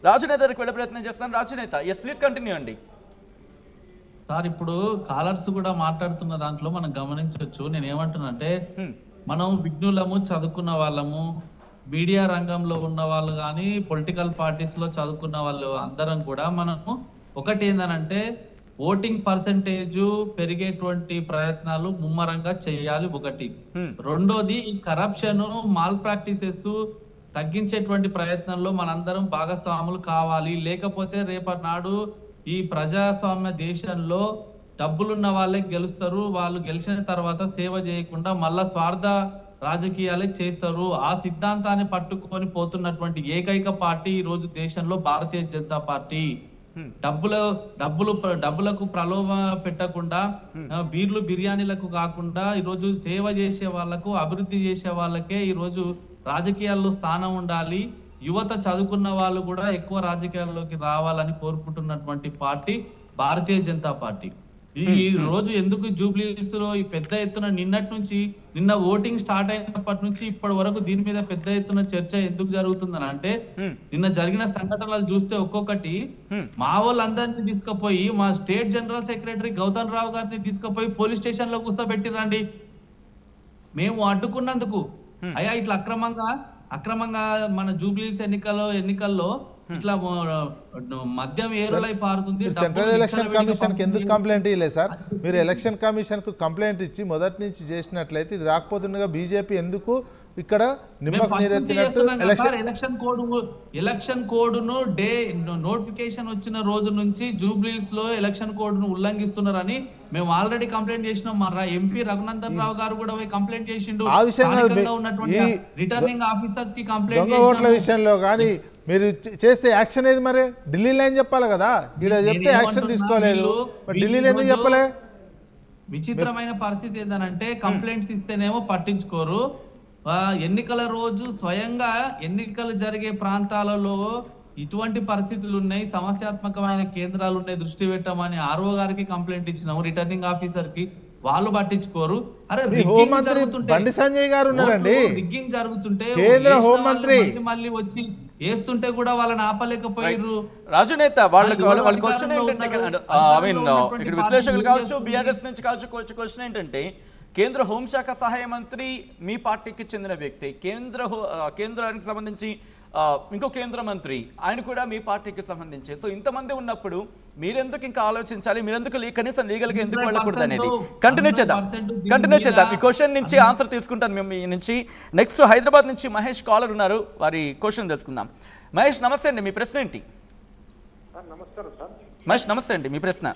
రాజునేత దగ్గరికి వెళ్ళే ప్రయత్నం చేస్తాను. రాజునేత, ఎస్ ప్లీజ్ కంటిన్యూ అండి. సార్ ఇప్పుడు కాలర్స్ కూడా మాట్లాడుతున్న దాంట్లో మనం గమనించవచ్చు. నేను ఏమంటున్నా అంటే మనం విఘ్నులము, చదువుకున్న వాళ్ళము, మీడియా రంగంలో ఉన్న వాళ్ళు కానీ పొలిటికల్ పార్టీస్ లో చదువుకున్న వాళ్ళు అందరం కూడా మనము ఒకటి ఏందనంటే ఓటింగ్ పర్సెంటేజ్ పెరిగేటువంటి ప్రయత్నాలు ముమ్మరంగా చేయాలి ఒకటి. రెండోది ఈ కరప్షన్, మాల్ ప్రాక్టీసెస్ తగ్గించేటువంటి ప్రయత్నంలో మనందరం భాగస్వాములు కావాలి. లేకపోతే రేపటి నాడు ఈ ప్రజాస్వామ్య దేశంలో డబ్బులున్న వాళ్ళే గెలుస్తారు. వాళ్ళు గెలిచిన తర్వాత సేవ చేయకుండా మళ్ళా స్వార్థ రాజకీయాలే చేస్తారు. ఆ సిద్ధాంతాన్ని పట్టుకొని పోతున్నటువంటి ఏకైక పార్టీ ఈ రోజు దేశంలో భారతీయ జనతా పార్టీ. డబ్బులకు ప్రలోభ పెట్టకుండా, బీర్లు బిర్యానీలకు కాకుండా ఈరోజు సేవ చేసే వాళ్లకు, అభివృద్ధి చేసే వాళ్ళకే ఈరోజు రాజకీయాల్లో స్థానం ఉండాలి. యువత, చదువుకున్న వాళ్ళు కూడా ఎక్కువ రాజకీయాల్లోకి రావాలని కోరుకుంటున్నటువంటి పార్టీ భారతీయ జనతా పార్టీ. ఈ రోజు ఎందుకు జూబ్లీహిల్స్ లో ఈ పెద్ద ఎత్తున నిన్న ఓటింగ్ స్టార్ట్ అయినప్పటి నుంచి ఇప్పటి వరకు దీని మీద పెద్ద ఎత్తున చర్చ ఎందుకు జరుగుతుందని అంటే, నిన్న జరిగిన సంఘటనలు చూస్తే ఒక్కొక్కటి మా వాళ్ళందరినీ తీసుకుపోయి మా స్టేట్ జనరల్ సెక్రటరీ గౌతమ్ రావు గారిని తీసుకుపోయి పోలీస్ స్టేషన్ లో కూర్చోబెట్టిరండి. మేము అడ్డుకున్నందుకు. అయ్యా ఇట్లా అక్రమంగా మన జూబ్లీహిల్స్ ఎన్నికల్లో ఇట్లా మద్యం ఏరులై పారుతుంది. సెంట్రల్ ఎలక్షన్ కమిషన్ కి ఎందుకు కంప్లైంట్ ఇవ్వలేదు సార్? మీరు ఎలక్షన్ కమిషన్ కు కంప్లైంట్ ఇచ్చి మొదటి నుంచి చేసినట్లయితే ఇది రాకపోతుండగా బీజేపీ ఎందుకు ఇక్కడ నిమ్మకు నీరెత్తినట్టు ఎలక్షన్ కోడ్ ను నోటిఫికేషన్ వచ్చిన రోజు నుంచి జూబ్లీహిల్స్ లో ఎలక్షన్ కోడ్ ను ఉల్లంఘిస్తున్నారని మేము ఆల్రెడీ కంప్లైంట్ చేసినాం. మా ఎంపీ రఘునందన్ రావు గారు కూడా కంప్లైంట్ చేసిండు. ఉన్నటువంటి రిటర్నింగ్ ఆఫీసర్స్ కి కంప్లైంట్ ఓట్ల విషయంలో కానీ మీరు చేస్తే యాక్షన్ ఏది? మరి ఢిల్లీలో ఏం చెప్పాలి కదా, ఇక్కడ చెప్తే యాక్షన్ తీసుకోలేదు, ఢిల్లీలో ఎందుకు చెప్పలే? విచిత్రమైన పరిస్థితి ఏంటంటే కంప్లైంట్స్ ఇస్తేనేమో పట్టించుకోరు. ఎన్నికల రోజు స్వయంగా ఎన్నికలు జరిగే ప్రాంతాలలో ఇటువంటి పరిస్థితులు ఉన్నాయి, సమస్యాత్మకమైన కేంద్రాలు ఉన్నాయి, దృష్టి పెట్టమని ఆర్ఓ గారికి కంప్లైంట్ ఇచ్చినాము, రిటర్నింగ్ ఆఫీసర్ కి. వాళ్ళు పట్టించుకోరు. అరే హోంమంత్రి బండి సంజయ్ గారు ఉన్నారండి, రిగ్గింగ్ జరుగుతుంటే కేంద్ర హోంమంత్రి మళ్ళీ వచ్చి వేస్తుంటే కూడా వాళ్ళని ఆపలేకపోయారు. రాజునేత వాళ్ళ క్వశ్చన్ ఏంటంటే, ఇక్కడ విశ్లేషకులు కావచ్చు, బీఆర్ఎస్ నుంచి కావచ్చు, క్వశ్చన్ ఏంటంటే కేంద్ర హోంశాఖ సహాయ మంత్రి మీ పార్టీకి చెందిన వ్యక్తి, కేంద్రానికి సంబంధించి ఇంకో కేంద్ర మంత్రి ఆయన కూడా మీ పార్టీకి సంబంధించి. సో ఇంతమంది ఉన్నప్పుడు మీరెందుకు ఇంకా ఆలోచించాలి, మీరెందుకు కనీసం లీగల్గా ఎందుకు వెళ్ళకూడదు అనేది కంటిన్యూ చేద్దాం. ఈ క్వశ్చన్ నుంచి ఆన్సర్ తీసుకుంటాను మీ నుంచి. నెక్స్ట్ హైదరాబాద్ నుంచి మహేష్ కాలర్ ఉన్నారు, వారి క్వశ్చన్ తెలుసుకుందాం. మహేష్ నమస్తే అండి, మీ ప్రశ్న ఏంటి? మహేష్ నమస్తే అండి, మీ ప్రశ్న.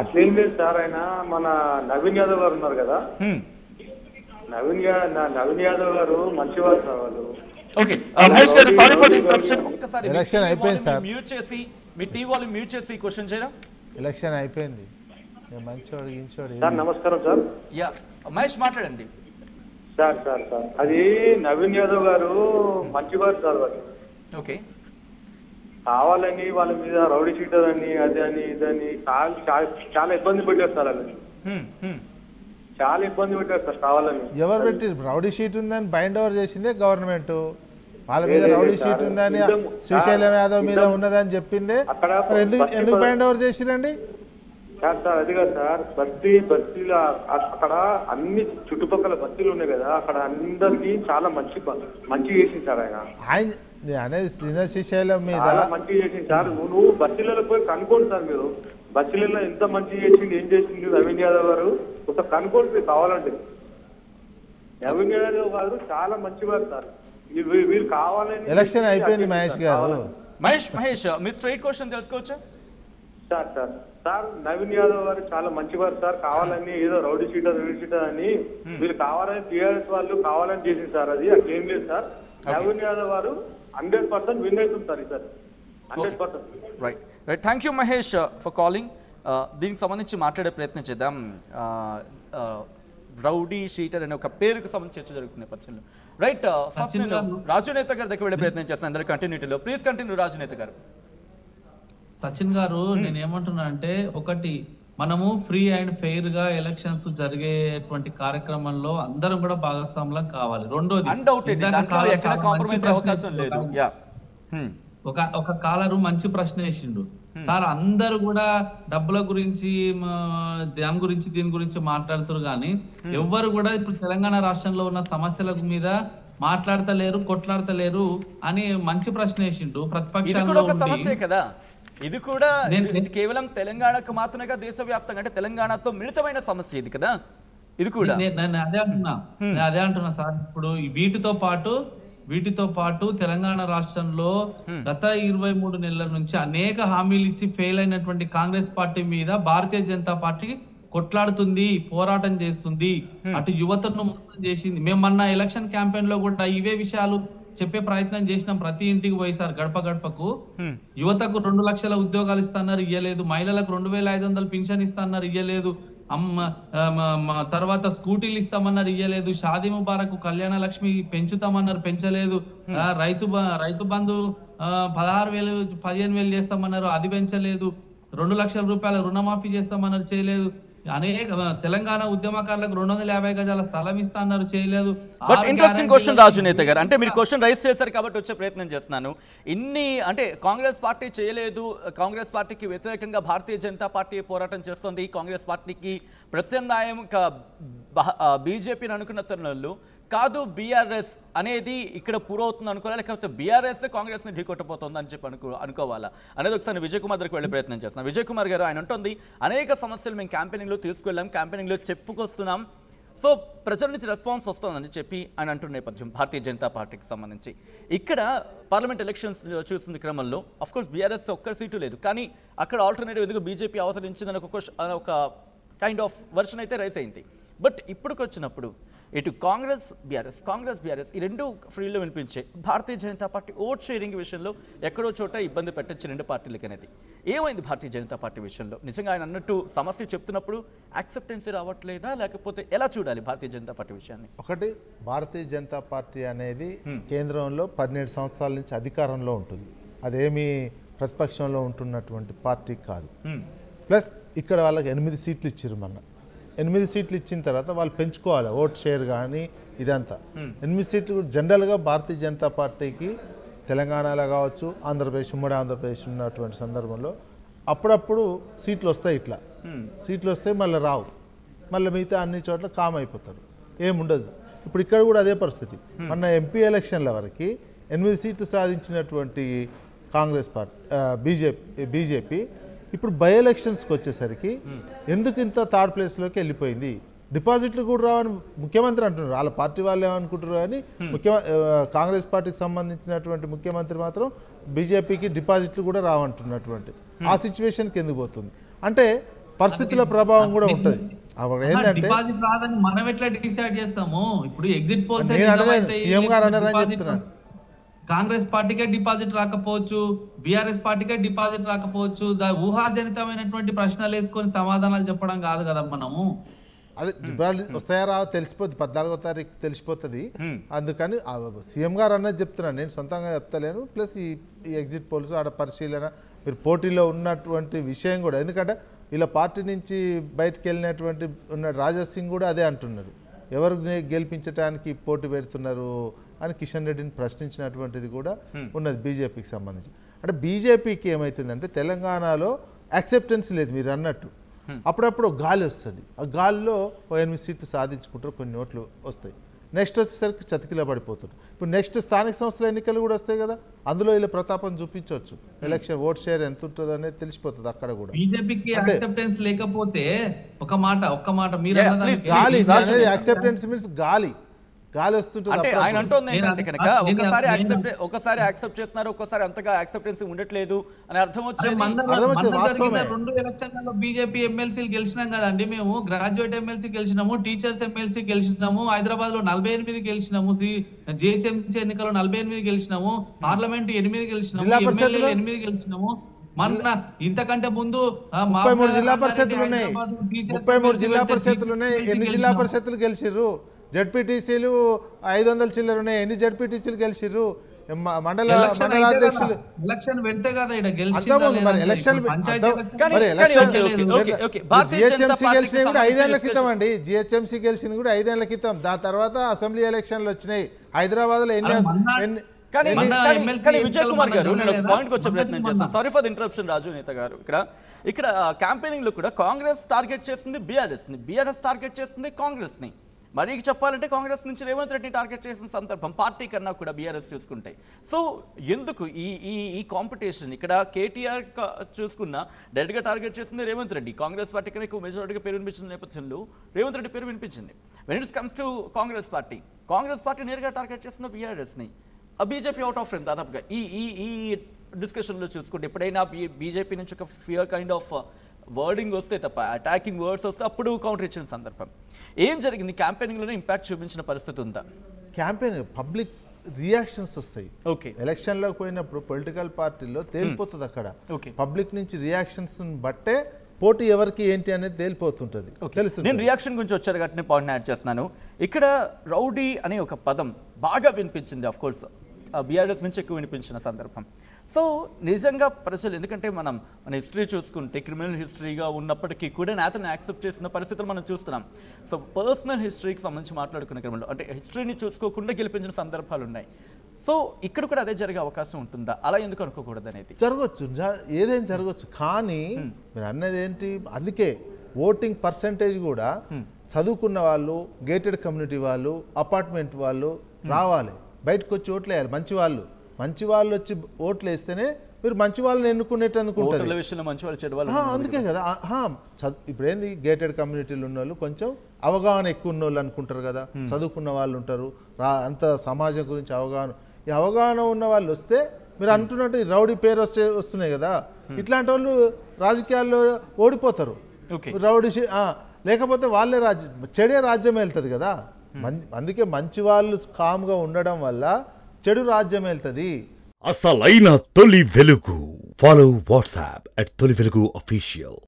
అట్లేం లేదు సార్, ఆయన మన నవీన్ యాదవ్ గారు ఉన్నారు కదా, నవీన్ యాదవ్ గారు మంచివారు సార్. వాళ్ళు ఎలక్షన్ అయిపోయింది సార్, మీ టీవీ వాళ్ళు మ్యూట్ చేసి క్వశ్చన్ చేయరా? ఎలక్షన్ అయిపోయింది. మంచివాడు సార్ నమస్కారం సార్. యా మహేష్ మాట్లాడండి సార్. అది నవీన్ యాదవ్ గారు మంచివారు సార్. వాళ్ళు ఓకే, కావాలని వాళ్ళ మీద రౌడీ షీటర్ అని అదని ఇదని చాలా ఇబ్బంది పెట్టారు సార్. వాళ్ళని చాలా ఇబ్బంది పెట్టారు సార్ కావాలని. ఎవరు పెట్టి రౌడీ షీట్ ఉందని బైండ్ ఓవర్ చేసిందే గవర్నమెంట్. వాళ్ళ మీద రౌడీ షీట్ ఉందని, శ్రీశైలం యాదవ్ మీద ఉన్నదని చెప్పిందే. ఎందుకు బైండ్ ఓవర్ చేసిరండి సార్? అది కాదు సార్, బస్తీలో అక్కడ అన్ని చుట్టుపక్కల బస్తీలు ఉన్నాయి కదా, అక్కడ అందరికి చాలా మంచి చేసింది సార్ ఆయన అనేది. శ్రీశైలం మీద మంచి చేసింది సార్. నువ్వు బస్తీలలో పోయి కనుక్కోండి సార్. మీరు బస్తీలలో ఎంత మంచి చేసింది, ఏం చేసింది నవీన్ యాదవ్ గారు, ఒక కనుక్కోండి కావాలంటే. నవీన్ యాదవ్ గారు చాలా మంచివారు సార్. వీళ్ళు కావాలని. ఎలక్షన్ అయిపోయింది మహేష్ గారు. మహేష్ మీ స్ట్రైట్ క్వశ్చన్ తెలుసుకోవచ్చా? సార్ నవీన్ యాదవ్ గారు చాలా మంచివారు సార్. కావాలని ఏదో రౌడీ షీటర్ అని వీళ్ళు కావాలని, టీఆర్ఎస్ వాళ్ళు కావాలని చేసింది సార్. అది అట్లేం లేదు సార్. నవీన్ యాదవ్ గారు 100% విన్ అవుతుంది sir. 100%. Right, thank you Mahesh for calling. దీనికి సంబంధించి మాట్లాడే ప్రయత్నం చేద్దాం. రౌడీ షీటర్ అనే ఒక పేరుకు సంబంధించి చర్చ జరుగుతున్న నేపథ్యంలో. రైట్, ఫస్ట్ నేను రాజునేత గారి దగ్గర వెళ్ళే ప్రయత్నం చేస్తాను అందరి కంటిన్యూటీలో. ప్లీజ్ కంటిన్యూ రాజునేత గారు. సచిన్ గారు, నేను ఏమంటున్నా అంటే, ఒకటి మనము ఫ్రీ అండ్ ఫెయిర్ గా ఎలక్షన్స్ జరిగేటువంటి కార్యక్రమంలో అందరం కూడా భాగస్వాములం కావాలి. రెండోది ఒక కాలరు మంచి ప్రశ్న వేసిండు సార్. అందరు కూడా డబ్బుల గురించి దీని గురించి మాట్లాడుతారు కానీ ఎవ్వరు కూడా ఇప్పుడు తెలంగాణ రాష్ట్రంలో ఉన్న సమస్యల మీద మాట్లాడతలేరు, కొట్లాడతలేరు అని మంచి ప్రశ్న వేసిండు. ప్రతిపక్షాల్లో సమస్య కదా ఇది కూడా, కేవలం తెలంగాణకు మాత్రమే దేశవ్యాప్తంగా అంటే తెలంగాణతో మిళితమైన సమస్య ఇది కదా ఇది కూడా. అదే అంటున్నా సార్. ఇప్పుడు వీటితో పాటు తెలంగాణ రాష్ట్రంలో గత 23 నెలల నుంచి అనేక హామీలు ఇచ్చి ఫెయిల్ అయినటువంటి కాంగ్రెస్ పార్టీ మీద భారతీయ జనతా పార్టీ కొట్లాడుతుంది, పోరాటం చేస్తుంది, అటు యువతను మోసం చేసింది. మేము మొన్న ఎలక్షన్ క్యాంపెయిన్ లో కూడా ఇవే విషయాలు చెప్పే ప్రయత్నం చేసినాం. ప్రతి ఇంటికి పోయి సార్ గడప గడపకు యువతకు 2 లక్షల ఉద్యోగాలు ఇస్తున్నారు, ఇయ్యలేదు. మహిళలకు 2500 పింఛన్ ఇస్తున్నారు, ఇయ్యలేదు. తర్వాత స్కూటీలు ఇస్తామన్నారు, ఇయ్యలేదు. షాదీ ముబారక్, కళ్యాణ లక్ష్మి పెంచుతామన్నారు, పెంచలేదు. రైతు బంధు 16,000 15,000 చేస్తామన్నారు, అది పెంచలేదు. 2 లక్షల రూపాయల రుణమాఫీ చేస్తామన్నారు, చేయలేదు. అనేక తెలంగాణ ఉద్యమకారులకు 250 గజాల స్థలం ఇస్తా అన్నారు, చేయలేదు. బట్ ఇంట్రెస్టింగ్ క్వశ్చన్ రాజు నేత గారు, అంటే మీరు క్వశ్చన్ రైజ్ చేశారు కాబట్టి వచ్చే ప్రయత్నం చేస్తున్నాను. ఇన్ని అంటే కాంగ్రెస్ పార్టీ చేయలేదు, కాంగ్రెస్ పార్టీకి వ్యతిరేకంగా భారతీయ జనతా పార్టీ పోరాటం చేస్తోంది, కాంగ్రెస్ పార్టీకి ప్రత్యామ్నాయం బీజేపీని అనుకున్న తరుణంలో కాదు బీఆర్ఎస్ అనేది ఇక్కడ పూర్వవుతుంది అనుకోవాలి, లేకపోతే బీఆర్ఎస్ కాంగ్రెస్ ని ఢీకొట్టబోతోంది అని చెప్పి అనుకోవాలా అనేది ఒకసారి విజయ్ కుమార్ దగ్గరికి వెళ్ళే ప్రయత్నం చేస్తున్నాం. విజయ్ కుమార్ గారు, ఆయన ఉంటుంది అనేక సమస్యలు మేము క్యాంపెయినింగ్ లో తీసుకెళ్ళాం, క్యాంపెయినింగ్ లో చెప్పుకొస్తున్నాం, సో ప్రజల నుంచి రెస్పాన్స్ వస్తుందని చెప్పి ఆయన అంటున్న నేపథ్యం భారతీయ జనతా పార్టీకి సంబంధించి ఇక్కడ పార్లమెంట్ ఎలక్షన్స్ చూస్తున్న క్రమంలో అఫ్కోర్స్ బీఆర్ఎస్ ఒక్క సీటు లేదు, కానీ అక్కడ ఆల్టర్నేటివ్ ఎందుకు బీజేపీ అవతరించిందని ఒక కైండ్ ఆఫ్ వర్షన్ అయితే రైస్ అయింది. బట్ ఇప్పటికి వచ్చినప్పుడు ఇటు కాంగ్రెస్ బీఆర్ఎస్ ఈ రెండు ఫీల్డ్లో వినిపించే Bharatiya Janata party vote sharing విషయంలో ఎక్కడో చోట ఇబ్బంది పెట్టచ్చు రెండు పార్టీలకి అనేది. ఏమైంది భారతీయ జనతా పార్టీ విషయంలో? నిజంగా ఆయన అన్నట్టు సమస్య చెప్తున్నప్పుడు యాక్సెప్టెన్సీ రావట్లేదా, లేకపోతే ఎలా చూడాలి భారతీయ జనతా పార్టీ విషయాన్ని? ఒకటి, భారతీయ జనతా పార్టీ అనేది కేంద్రంలో 17 సంవత్సరాల నుంచి అధికారంలో ఉంటుంది, అదేమి ప్రతిపక్షంలో ఉంటున్నటువంటి పార్టీ కాదు. ప్లస్ ఇక్కడ వాళ్ళకి 8 సీట్లు ఇచ్చారు. మొన్న 8 సీట్లు ఇచ్చిన తర్వాత వాళ్ళు పెంచుకోవాలి ఓట్ షేర్ కానీ ఇదంతా. 8 సీట్లు జనరల్గా భారతీయ జనతా పార్టీకి తెలంగాణలో కావచ్చు, ఆంధ్రప్రదేశ్, ఉమ్మడి ఆంధ్రప్రదేశ్ ఉన్నటువంటి సందర్భంలో అప్పుడప్పుడు సీట్లు వస్తాయి, ఇట్లా సీట్లు వస్తాయి, మళ్ళీ రావు, మళ్ళీ మిగతా అన్ని చోట్ల కామ్ అయిపోతారు, ఏముండదు. ఇప్పుడు ఇక్కడ కూడా అదే పరిస్థితి. మొన్న ఎంపీ ఎలక్షన్ల వరకు 8 సీట్లు సాధించినటువంటి కాంగ్రెస్ పార్టీ బీజేపీ ఇప్పుడు బై ఎలక్షన్స్కి వచ్చేసరికి ఎందుకు ఇంత థర్డ్ ప్లేస్లోకి వెళ్ళిపోయింది? డిపాజిట్లు కూడా రావని ముఖ్యమంత్రి అంటున్నారు, వాళ్ళ పార్టీ వాళ్ళు ఏమనుకుంటారు కానీ కాంగ్రెస్ పార్టీకి సంబంధించినటువంటి ముఖ్యమంత్రి మాత్రం బీజేపీకి డిపాజిట్లు కూడా రావంటున్నటువంటి ఆ సిచ్యువేషన్కి ఎందుకు పోతుంది అంటే పరిస్థితుల ప్రభావం కూడా ఉంటుంది. ఏంటంటే మనం ఎట్లా డిసైడ్ చేస్తాము? ఇప్పుడు ఎగ్జిట్ పోల్స్ సీఎం గారు అన్నారని చెప్తున్నాను, కాంగ్రెస్ పార్టీకే డిపాజిట్ రాకపోవచ్చు, బీఆర్ఎస్ పార్టీకే డిపాజిట్ రాకపోవచ్చు. ఊహాజనితమైనటువంటి ప్రశ్నలు వేసుకొని సమాధానాలు చెప్పడం కాదు కదా మనము. అదే డిపాజిట్ వస్తాయా రావో తెలిసిపోద్ది, 14వ తారీఖు తెలిసిపోతుంది. అందుకని సీఎం గారు అన్నది చెప్తున్నాను, నేను సొంతంగా చెప్తలేను. ప్లస్ ఈ ఎగ్జిట్ పోల్స్ ఆడ పరిశీలన మీరు పోటీలో ఉన్నటువంటి విషయం కూడా, ఎందుకంటే వీళ్ళ పార్టీ నుంచి బయటకు వెళ్ళినటువంటి ఉన్న రాజా సింగ్ కూడా అదే అంటున్నారు, ఎవరు గెలిపించడానికి పోటీ పెడుతున్నారు అని కిషన్ రెడ్డిని ప్రశ్నించినటువంటిది కూడా ఉన్నది బీజేపీకి సంబంధించి. అంటే బీజేపీకి ఏమవుతుందంటే తెలంగాణలో యాక్సెప్టెన్స్ లేదు మీరు అన్నట్టు. అప్పుడప్పుడు గాలి వస్తుంది, ఆ గాలిలో 8 సీట్లు సాధించుకుంటారు, కొన్ని ఓట్లు వస్తాయి, నెక్స్ట్ వచ్చేసరికి చతికిలా పడిపోతుంది. ఇప్పుడు నెక్స్ట్ స్థానిక సంస్థల ఎన్నికలు కూడా వస్తాయి కదా, అందులో ఇలా ప్రతాపం చూపించవచ్చు, ఎలక్షన్ ఓట్ షేర్ ఎంత ఉంటుందో అనేది తెలిసిపోతుంది. అక్కడ కూడా బీజేపీకి యాక్సెప్టెన్స్ లేకపోతే ఒక్క మాట మీరు గాలి యాక్సెప్టెన్స్ మీన్స్ గాలి వస్తుంటుంది. అంటే ఆయన అంటుంది ఏంటంటే కనుక ఒకసారి యాక్సెప్ట్ చేస్తున్నారు, ఒక్కసారి అంతగా యాక్సెప్టెన్స్ ఉండట్లేదు అని అర్థం వచ్చింది. 2 ఎలక్షన్లలో బీజేపీ ఎమ్మెల్సీలు గెలిచినాం కదండి, మేము గ్రాడ్యుయేట్ ఎమ్మెల్సీ గెలిచినాము, టీచర్స్ ఎమ్మెల్సీ గెలిచినాము, హైదరాబాద్ లో 48 గెలిచినాము, జిహెచ్ఎంసీ ఎన్నికల్లో 48 గెలిచినాము, పార్లమెంట్ 8 గెలిచినాము, ఎమ్మెల్యేలు 8 గెలిచినాము. మన ఇంతకంటే ముందు 33 జిల్లా పరిషత్తులు ఉన్నాయి, 33 జిల్లా పరిషత్తులు ఉన్నాయి. ఎన్ని జిల్లా పరిషత్తులు గెలిచిర్రు? జడ్పీటీసీలు 500 చిల్లర ఉన్నాయి, ఎన్ని జడ్పీటీసీలు గెలిచిర్రు? మండలాధ్యక్షులు ఎలక్షన్ పెడితే కదా జిహెచ్ఎంసీ గెలిచినవి కూడా 5 ఏళ్ల క్రితం అండి, జిహెచ్ఎంసీ గెలిచింది కూడా 5 ఏళ్ల క్రితం. దాని తర్వాత అసెంబ్లీ ఎలక్షన్లు వచ్చినాయి. హైదరాబాద్ లో కానీ మన కానీ- MLC కానీ విజయ్ కుమార్ ఎన్నికలు గారు నేను ఒక మన పాయింట్కి వచ్చే ప్రయత్నం మన- చేస్తాను. సారీ ఫర్ ద ఇంటరప్షన్ రాజు నేత గారు. ఇక్కడ క్యాంపెయినింగ్ లో కూడా కాంగ్రెస్ టార్గెట్ చేస్తుంది బీఆర్ఎస్ టార్గెట్ చేస్తుంది కాంగ్రెస్ ని. మరి చెప్పాలంటే కాంగ్రెస్ నుంచి రేవంత్ రెడ్డిని టార్గెట్ చేసిన సందర్భం పార్టీ కన్నా కూడా బీఆర్ఎస్ చూసుకుంటే. సో ఎందుకు ఈ ఈ ఈ కాంపిటీషన్? ఇక్కడ కేటీఆర్ చూసుకున్న డైరెక్ట్గా టార్గెట్ చేస్తుంది రేవంత్ రెడ్డి. కాంగ్రెస్ పార్టీ కన్నా ఎక్కువ మెజారిటీగా పేరు వినిపించిన నేపథ్యంలో రేవంత్ రెడ్డి పేరు వినిపించింది. When it's comes to Congress party నేరుగా టార్గెట్ చేస్తున్న బీఆర్ఎస్ని. బీజేపీ అవుట్ ఆఫ్ ఫ్రేమ్ దాదాపుగా ఈ ఈ ఈ డిస్కషన్లో చూసుకుంటే ఎప్పుడైనా బీజేపీ నుంచి ఒక ఫియర్ కైండ్ ఆఫ్ వర్డింగ్ వస్తే తప్ప అటాకింగ్ వర్డ్స్ వస్తే అప్పుడు కౌంటర్ ఇచ్చిన సందర్భం ఏం జరిగింది? క్యాంపెయినింగ్లోనే ఇంపాక్ట్ చూపించిన పరిస్థితి ఉందా? క్యాంపెయిన్ పబ్లిక్ రియాక్షన్స్ వస్తాయి. ఓకే, ఎలక్షన్లోకి పోయినప్పుడు పొలిటికల్ పార్టీలో తేలిపోతుంది. అక్కడ ఓకే, పబ్లిక్ నుంచి రియాక్షన్స్ బట్టే పోటీ ఎవరికి ఏంటి అనేది తేలిపోతుంటది, తెలుస్తుంది. నేను రియాక్షన్ గురించి వచ్చారు కాబట్టి పాయింట్ యాడ్ చేస్తున్నాను. ఇక్కడ రౌడీ అనే ఒక పదం బాగా వినిపించింది, ఆఫ్ కోర్స్ బీఆర్ఎస్ నుంచి ఎక్కువ వినిపించిన సందర్భం. సో నిజంగా ప్రజలు, ఎందుకంటే మన హిస్టరీ చూసుకుంటే క్రిమినల్ హిస్టరీగా ఉన్నప్పటికీ కూడా నేతను యాక్సెప్ట్ చేసిన పరిస్థితులు మనం చూస్తున్నాం. సో పర్సనల్ హిస్టరీకి సంబంధించి మాట్లాడుకునే క్రమంలో అంటే హిస్టరీని చూసుకోకుండా గెలిపించిన సందర్భాలు ఉన్నాయి. సో ఇక్కడ కూడా అదే జరిగే అవకాశం ఉంటుందా? అలా ఎందుకు అనుకోకూడదు అనేది? జరగచ్చు, ఏదైనా జరగచ్చు. కానీ మీరు అన్నది ఏంటి, అందుకే ఓటింగ్ పర్సంటేజ్ కూడా చదువుకున్న వాళ్ళు, గేటెడ్ కమ్యూనిటీ వాళ్ళు, అపార్ట్మెంట్ వాళ్ళు రావాలి, బయటకు వచ్చి ఓట్లు వేయాలి. మంచి వాళ్ళు వచ్చి ఓట్లు వేస్తేనే మీరు మంచి వాళ్ళని ఎన్నుకునేటందుకు ఉంటుంది. అందుకే కదా ఇప్పుడు ఏంది, గేటెడ్ కమ్యూనిటీలు ఉన్న వాళ్ళు కొంచెం అవగాహన ఎక్కువ ఉన్న వాళ్ళు అనుకుంటారు కదా, చదువుకున్న వాళ్ళు ఉంటారు, అంత సమాజం గురించి అవగాహన. ఈ అవగాహన ఉన్న వాళ్ళు వస్తే మీరు అంటున్నట్టు రౌడీ పేరు వస్తున్నాయి కదా, ఇట్లాంటి వాళ్ళు రాజకీయాల్లో ఓడిపోతారు. రౌడీ లేకపోతే వాళ్ళే చెడే రాజ్యం వెళ్తుంది కదా. అందుకే మంచి వాళ్ళు కామ్గా ఉండడం వల్ల చెడు రాజ్యం వెళ్తుంది. అసలైన తొలి వెలుగు. ఫాలో వాట్సాప్ @తొలి వెలుగు official.